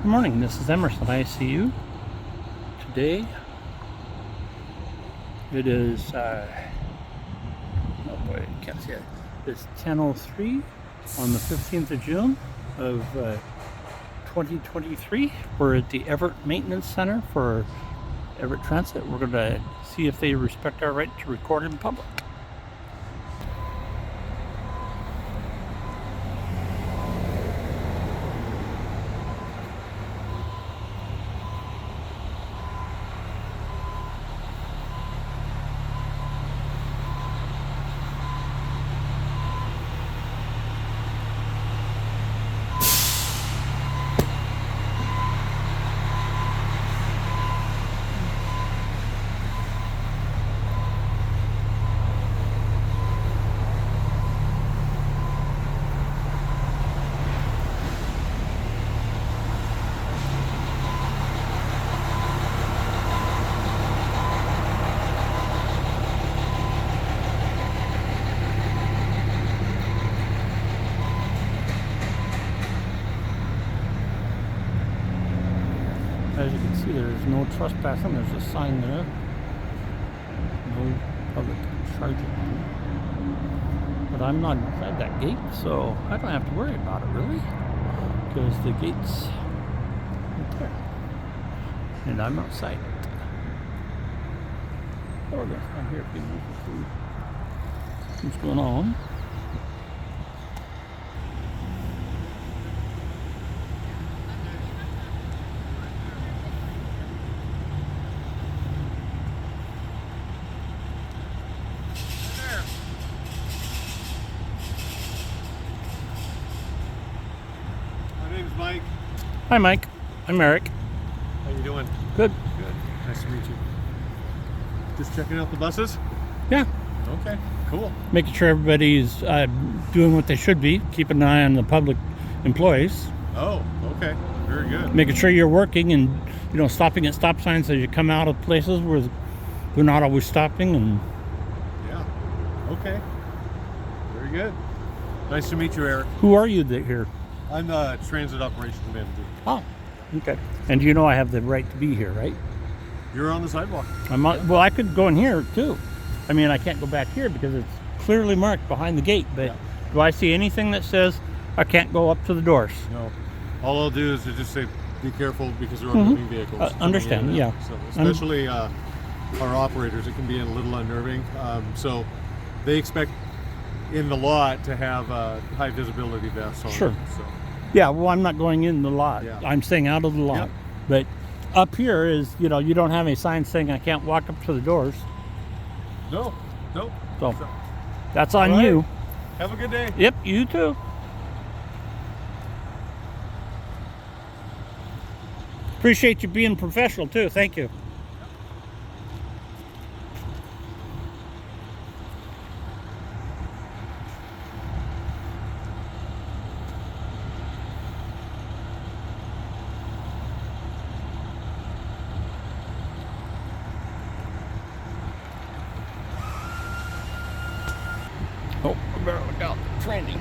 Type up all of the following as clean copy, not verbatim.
Good morning, this is Emerson ICU. Today it is, oh boy, I can't see it. It's 10:03 on the 15th of June of 2023. We're at the Everett Maintenance Center for Everett Transit. We're going to see if they respect our right to record in public. As you can see, there's no trespassing. There's a sign there. No public charging. But I'm not inside that gate, so I don't have to worry about it really, because the gate's right there, and I'm outside it. Oh, we're gonna stand here if we move the food. What's going on? Mike. Hi, Mike. I'm Eric. How you doing? Good. Good. Nice to meet you. Just checking out the buses? Yeah. Okay, cool. Making sure everybody's doing what they should be. Keep an eye on the public employees. Oh, okay. Very good. Making sure you're working and, stopping at stop signs as you come out of places where they're not always stopping. And Yeah. Okay. Very good. Nice to meet you, Eric. who are you here? I'm the Transit Operations Manager. Oh, okay. And I have the right to be here, right? You're on the sidewalk. Well, I could go in here too. I mean, I can't go back here because it's clearly marked behind the gate. But Yeah. do I see anything that says I can't go up to the doors? No. All I'll do is just say, be careful because there are moving vehicles. coming Understand, in and yeah. out. So, especially our operators, it can be a little unnerving. So they expect in the lot to have high visibility vests on. Sure. So. Yeah, well, I'm not going in the lot. Yeah. I'm staying out of the lot. Yep. But up here is, you don't have any signs saying I can't walk up to the doors. No. So that's on All right. you. Have a good day. Yep, you too. Appreciate you being professional too. Thank you. Oh, I better look out. Trending.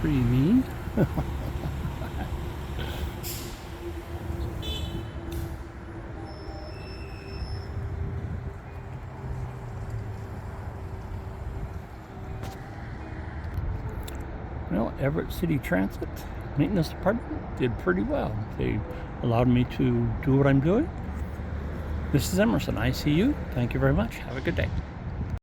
Me. Well, Everett City Transit Maintenance Department did pretty well. They allowed me to do what I'm doing. This is Emerson, ICU. Thank you very much. Have a good day.